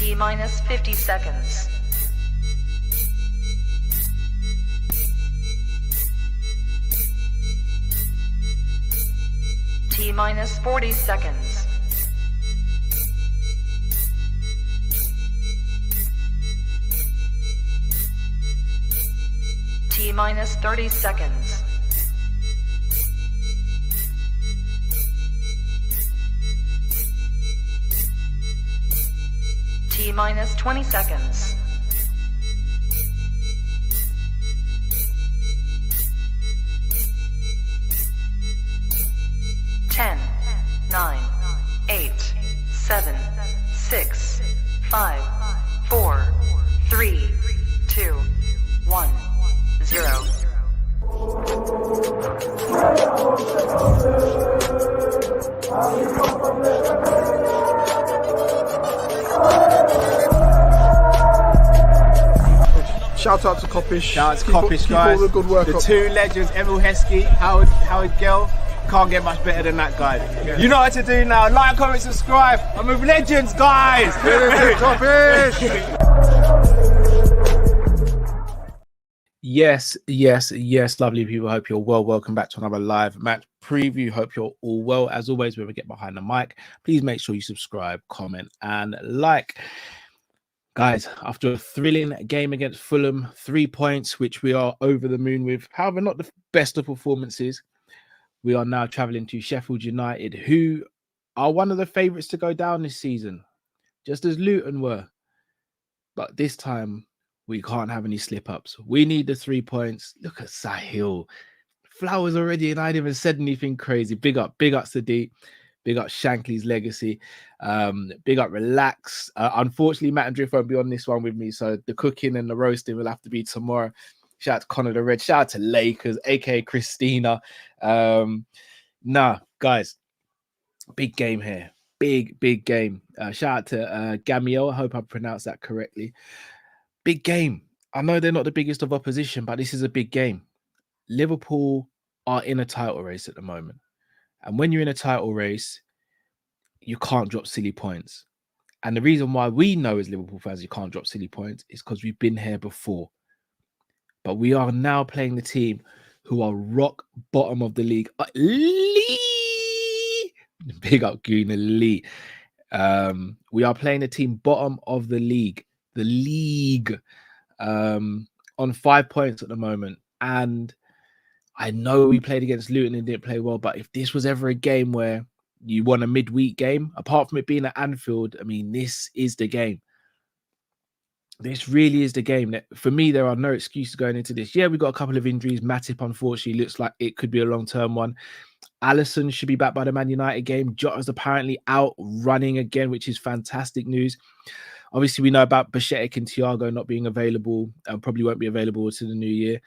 T minus 50 seconds. T minus 40 seconds. T minus 30 seconds. T minus 20 seconds. Ten, 9, 8, 7, 6, 5, 4, 3, 2, 1, 0. Shout out to Kop-Ish. Shout out to Kopish, guys. All the good work the up. two legends, Emil Heskey, Howard Gill. Can't get much better than that, guys. Yeah. You know what to do now. Like, comment, subscribe. I'm with legends, guys. Kop-Ish. Yes, lovely people. Hope you're well. Welcome back to another live match preview. Hope you're all well. As always, when we get behind the mic, please make sure you subscribe, comment, and like. Guys, after a thrilling game against Fulham, 3 points, which we are over the moon with. However, not the best of performances. We are now travelling to Sheffield United, who are one of the favourites to go down this season, just as Luton were. But this time, we can't have any slip-ups. We need the 3 points. Look at Sahil. Flowers already, and I ain't even said anything crazy. Big up Sadiq. Big up Shankly's legacy. Big up Relax. Unfortunately, Matt and Drift won't be on this one with me, so the cooking and the roasting will have to be tomorrow. Shout out to Connor the Red. Shout out to Lakers, aka Christina. Guys, big game here. Big game. Shout out to Gamiel. I hope I pronounced that correctly. Big game. I know they're not the biggest of opposition, but this is a big game. Liverpool are in a title race at the moment. And when you're in a title race, you can't drop silly points. And the reason why we know as Liverpool fans you can't drop silly points is because we've been here before. But we are now playing the team who are rock bottom of the league. Lee! Big up Guna Lee. We are playing the team bottom of the league. The league. On 5 points at the moment. And I know we played against Luton and didn't play well, but if this was ever a game where you won a midweek game, apart from it being at Anfield, I mean, this is the game. This really is the game. For me, there are no excuses going into this. Yeah, we got a couple of injuries. Matip, unfortunately, looks like it could be a long-term one. Alisson should be back by the Man United game. Jota's apparently out running again, which is fantastic news. Obviously, we know about Bashetic and Thiago not being available and probably won't be available to the new year.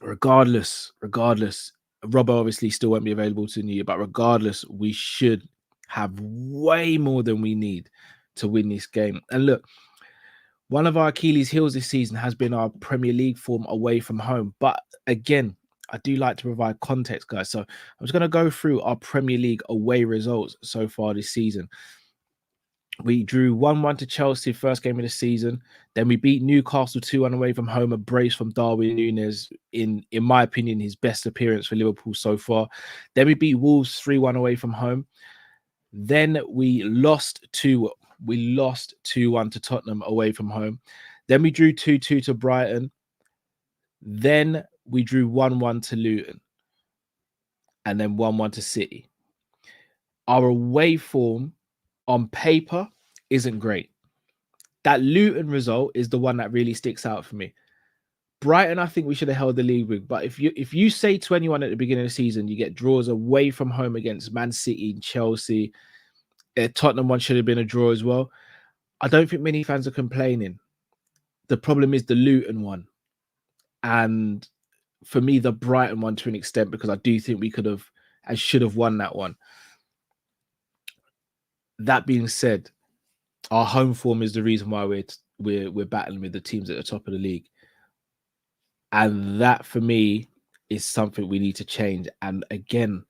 Regardless, Robbo obviously still won't be available to the new year, but regardless, we should have way more than we need to win this game. And look, one of our Achilles heels this season has been our Premier League form away from home. But again, I do like to provide context, guys. So I'm just going to go through our Premier League away results so far this season. We drew 1-1 to Chelsea, first game of the season. Then we beat Newcastle 2-1 away from home, a brace from Darwin Núñez, in my opinion, his best appearance for Liverpool so far. Then we beat Wolves 3-1 away from home. Then we lost 2-1 to Tottenham away from home. Then we drew 2-2 to Brighton. Then we drew 1-1 to Luton. And then 1-1 to City. Our away form on paper isn't great. That Luton result is the one that really sticks out for me. Brighton, I think we should have held the league with, but if you say to anyone at the beginning of the season, you get draws away from home against Man City and Chelsea, Tottenham one should have been a draw as well. I don't think many fans are complaining. The problem is the Luton one. And for me, the Brighton one to an extent, because I do think we could have and should have won that one. That being said, our home form is the reason why we're battling with the teams at the top of the league. And that, for me, is something we need to change. And again,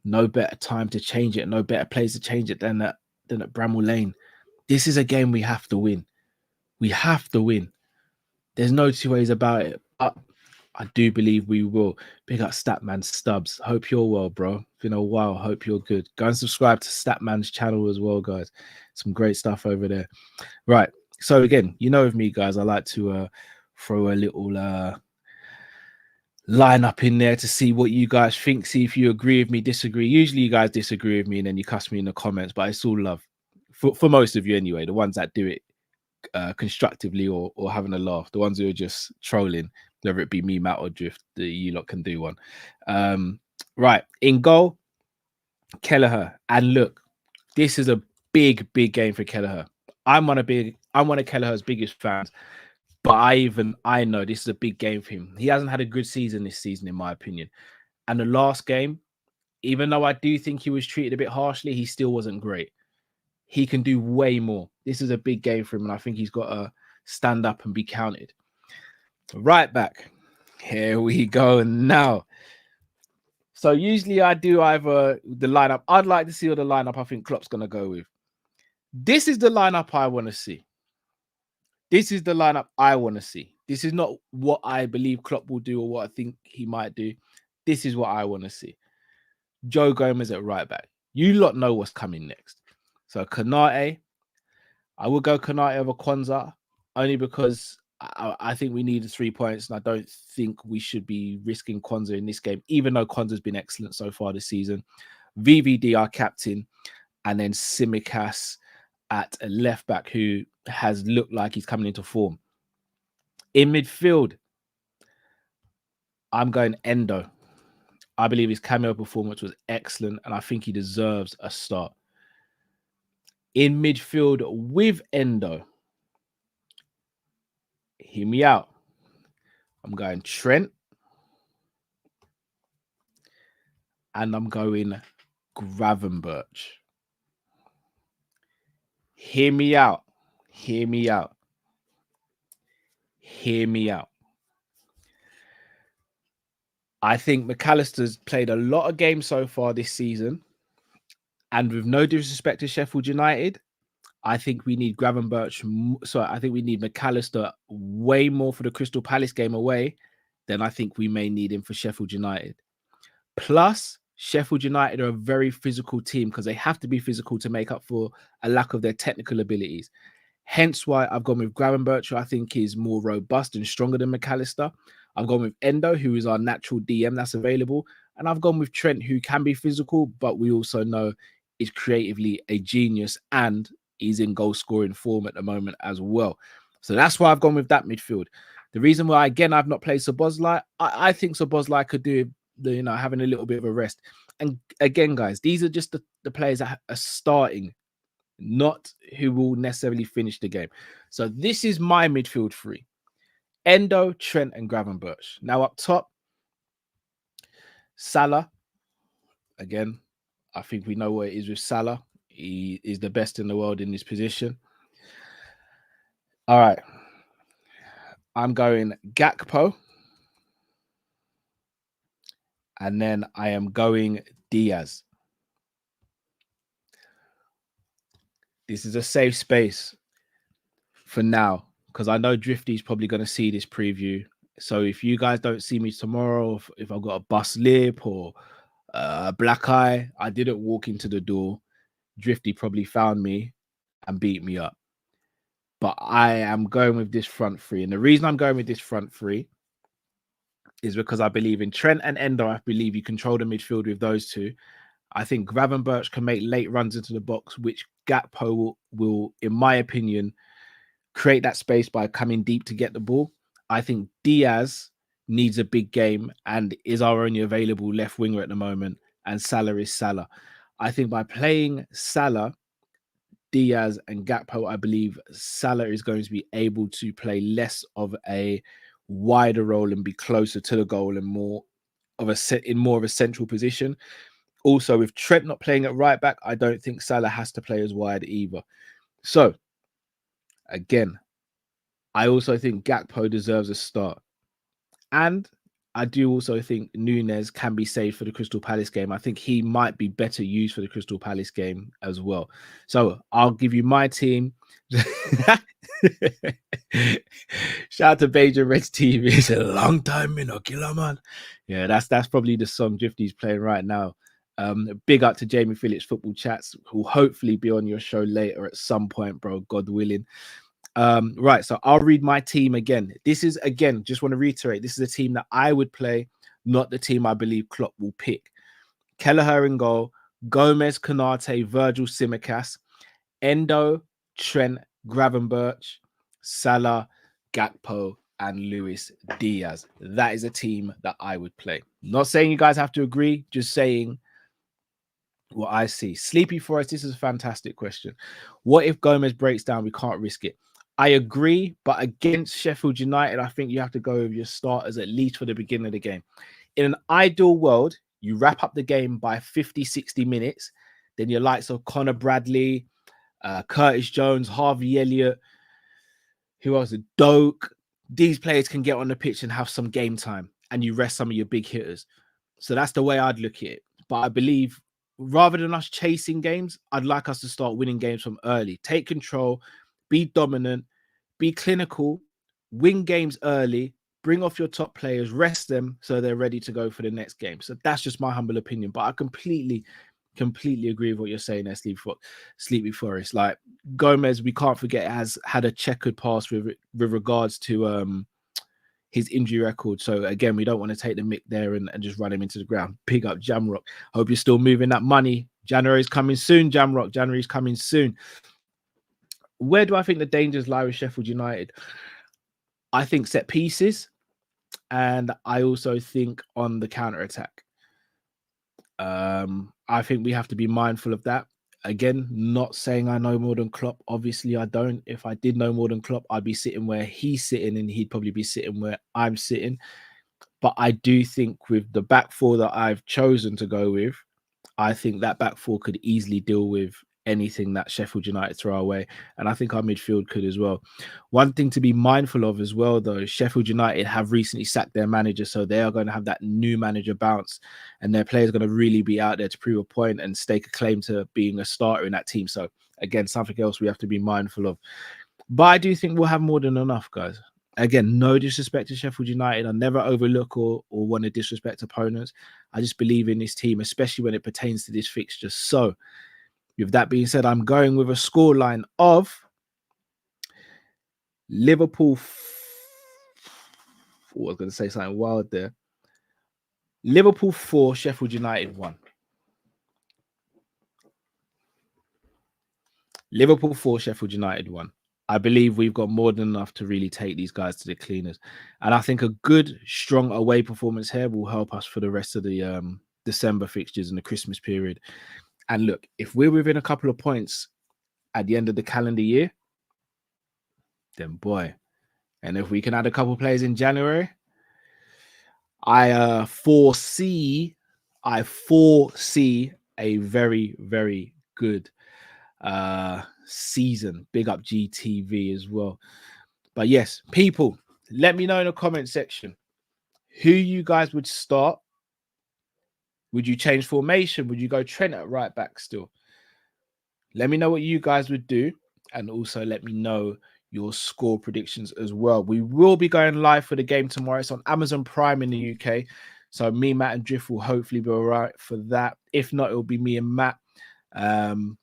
no better time to change it, no better place to change it than at Bramall Lane. This is a game we have to win. We have to win. There's no two ways about it. But I do believe we will. Big up Statman Stubbs. Hope you're well, bro. Been a while. Hope you're good. Go and subscribe to Statman's channel as well, guys. Some great stuff over there. Right. So again, you know, with me, guys, I like to throw a little line up in there to see what you guys think. See if you agree with me, disagree. Usually, you guys disagree with me, and then you cuss me in the comments. But it's all love for most of you anyway. The ones that do it constructively or having a laugh, the ones who are just trolling, whether it be me, Matt, or Drift, you lot can do one. Right, in goal, Kelleher. And look, this is a big game for Kelleher. I'm one of Kelleher's biggest fans, but I know this is a big game for him. He hasn't had a good season this season, in my opinion. And the last game, even though I do think he was treated a bit harshly, he still wasn't great. He can do way more. This is a big game for him, and I think he's got to stand up and be counted. Right back. Here we go now. So usually I do either the lineup. I'd like to see all the lineup I think Klopp's going to go with. This is the lineup I want to see. This is the lineup I want to see. This is not what I believe Klopp will do or what I think he might do. This is what I want to see. Joe Gomez at right back. You lot know what's coming next. So Konate, I will go Konate over Kwanzaa only because I think we needed 3 points, and I don't think we should be risking Kwanzaa in this game, even though Kwanzaa's been excellent so far this season. VVD, our captain, and then Tsimikas at a left back who has looked like he's coming into form. In midfield, I'm going Endo. I believe his cameo performance was excellent, and I think he deserves a start. In midfield with Endo, hear me out. I'm going Trent, and I'm going Gravenberch. Hear me out. Hear me out. Hear me out. I think McAllister's played a lot of games so far this season. And with no disrespect to Sheffield United, I think we need Gravenberch. So I think we need McAllister way more for the Crystal Palace game away than I think we may need him for Sheffield United. Plus, Sheffield United are a very physical team because they have to be physical to make up for a lack of their technical abilities. Hence why I've gone with Gravenberch, who I think is more robust and stronger than McAllister. I've gone with Endo, who is our natural DM that's available. And I've gone with Trent, who can be physical, but we also know is creatively a genius and he's in goal scoring form at the moment as well. So that's why I've gone with that midfield. The reason why, again, I've not played Szoboszlai, I think Szoboszlai could do, having a little bit of a rest. And again, guys, these are just the players that are starting, not who will necessarily finish the game. So this is my midfield three. Endo, Trent, and Gravenberch. Now up top, Salah. Again, I think we know what it is with Salah. He is the best in the world in this position. All right. I'm going Gakpo. And then I am going Diaz. This is a safe space for now, because I know Drifty's probably going to see this preview. So if you guys don't see me tomorrow, if I've got a bust lip or a black eye, I didn't walk into the door. Drifty probably found me and beat me up. But I am going with this front three. And the reason I'm going with this front three is because I believe in Trent and Endo. I believe you control the midfield with those two. I think Gravenberch can make late runs into the box, which Gakpo will, in my opinion, create that space by coming deep to get the ball. I think Diaz needs a big game and is our only available left winger at the moment. And Salah is Salah. I think by playing Salah, Diaz, and Gakpo, I believe Salah is going to be able to play less of a wider role and be closer to the goal and more of a central position. Also, with Trent not playing at right back, I don't think Salah has to play as wide either. So, again, I also think Gakpo deserves a start. And I do also think Nunes can be saved for the Crystal Palace game. I think he might be better used for the Crystal Palace game as well. So I'll give you my team. Shout out to Beja Reds TV. It's a long time, killer man. Yeah, that's probably the song Drifty's playing right now. Big up to Jamie Phillips Football Chats, who'll hopefully be on your show later at some point, bro, God willing. Right, so I'll read my team again. This is, again, just want to reiterate, this is a team that I would play, not the team I believe Klopp will pick. Kelleher in goal, Gomez, Konate, Virgil, Tsimikas, Endo, Trent, Gravenberch, Salah, Gakpo, and Luis Diaz. That is a team that I would play. Not saying you guys have to agree, just saying what I see. Sleepy Forest, this is a fantastic question. What if Gomez breaks down? We can't risk it. I agree, but against Sheffield United, I think you have to go with your starters at least for the beginning of the game. In an ideal world, you wrap up the game by 50, 60 minutes. Then your likes of Connor Bradley, Curtis Jones, Harvey Elliott, who else? Doak. These players can get on the pitch and have some game time, and you rest some of your big hitters. So that's the way I'd look at it. But I believe rather than us chasing games, I'd like us to start winning games from early. Take control, be dominant, be clinical, win games early, bring off your top players, rest them so they're ready to go for the next game. So that's just my humble opinion. But I completely agree with what you're saying there, Sleepy Forest. Like Gomez, we can't forget, has had a checkered past with regards to his injury record. So again, we don't want to take the mick there and just run him into the ground. Big up Jamrock. Hope you're still moving that money. January's coming soon, Jamrock. January's coming soon. Where do I think the dangers lie with Sheffield United? I think set pieces, and I also think on the counter-attack. I think we have to be mindful of that. Again, not saying I know more than Klopp. Obviously, I don't. If I did know more than Klopp, I'd be sitting where he's sitting, and he'd probably be sitting where I'm sitting. But I do think with the back four that I've chosen to go with, I think that back four could easily deal with anything that Sheffield United throw away. And I think our midfield could as well. One thing to be mindful of as well, though, Sheffield United have recently sacked their manager, so they are going to have that new manager bounce, and their players are going to really be out there to prove a point and stake a claim to being a starter in that team. So again, something else we have to be mindful of. But I do think we'll have more than enough, guys. Again, no disrespect to Sheffield United. I never overlook or want to disrespect opponents. I just believe in this team, especially when it pertains to this fixture. So with that being said, I'm going with a scoreline of Liverpool. I was going to say something wild there. Liverpool 4, Sheffield United 1. Liverpool 4, Sheffield United 1. I believe we've got more than enough to really take these guys to the cleaners. And I think a good, strong away performance here will help us for the rest of the December fixtures and the Christmas period. And look, if we're within a couple of points at the end of the calendar year, then boy. And if we can add a couple of players in January, I foresee a very, very good season. Big up GTV as well. But yes, people, let me know in the comment section who you guys would start. Would you change formation? Would you go Trent at right back still? Let me know what you guys would do, and also let me know your score predictions as well. We will be going live for the game tomorrow. It's on Amazon Prime in the UK. So me, Matt, and Drift will hopefully be all right for that. If not, it will be me and Matt.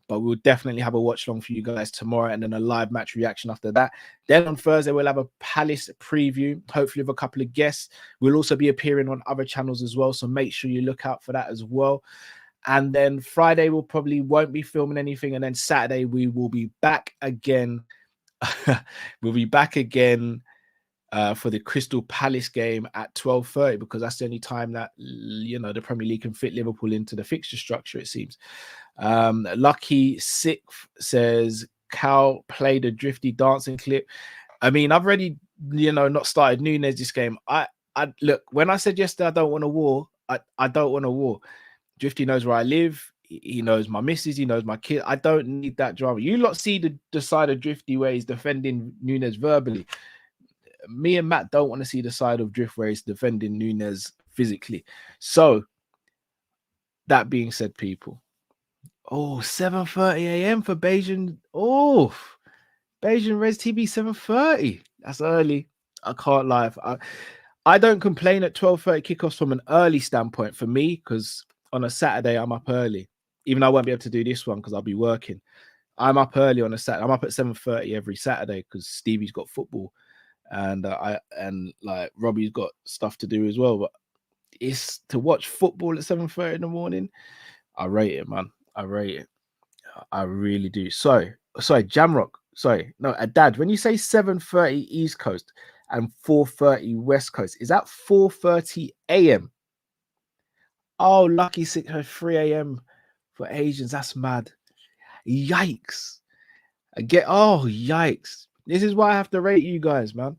But we'll definitely have a watch long for you guys tomorrow, and then a live match reaction after that. Then on Thursday we'll have a Palace preview, hopefully with a couple of guests. We'll also be appearing on other channels as well, so make sure you look out for that as well. And then Friday we'll probably won't be filming anything, and then Saturday we will be back again. We'll be back again for the Crystal Palace game at 12:30, because that's the only time that, you know, the Premier League can fit Liverpool into the fixture structure, it seems. Lucky Sixth says Cal played a drifty dancing clip. I mean, I've already, you know, not started Nunes this game. I look, when I said yesterday I don't want a war, I don't want a war. Drifty knows where I live. He knows my missus. He knows my kid. I don't need that drama. You lot see the side of Drifty where he's defending Nunes verbally. me and Matt don't want to see the side of Drift where he's defending Nunes physically. So that being said, people, 7:30 a.m. for Beijing. Beijing Res TV 7:30. That's early. I can't lie. I don't complain at 12:30 kickoffs from an early standpoint for me, because on a Saturday I'm up early. Even though I won't be able to do this one because I'll be working. I'm up early on a Saturday. I'm up at 7:30 every Saturday because Stevie's got football, and like Robbie's got stuff to do as well. But it's to watch football at 7:30 in the morning. I rate it, man. I rate it. I really do. Sorry, Jamrock. Dad. When you say 7:30 East Coast and 4:30 West Coast, is that 4:30 a.m.? Oh, lucky 3 a.m. for Asians. That's mad. Yikes. Yikes. This is why I have to rate you guys, man.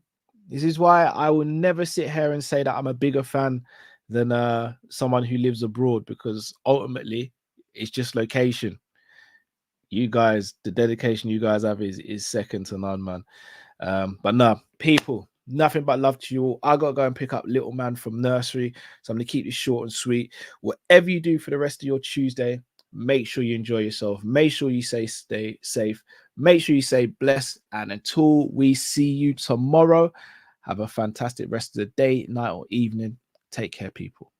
This is why I will never sit here and say that I'm a bigger fan than someone who lives abroad, because ultimately it's just location. You guys, the dedication you guys have is second to none, man. But no, people, nothing but love to you all. I gotta go and pick up little man from nursery, so I'm gonna keep this short and sweet. Whatever you do for the rest of your Tuesday, make sure you enjoy yourself. Make sure you stay safe. Make sure you stay blessed. And until we see you tomorrow, have a fantastic rest of the day, night, or evening. Take care, people.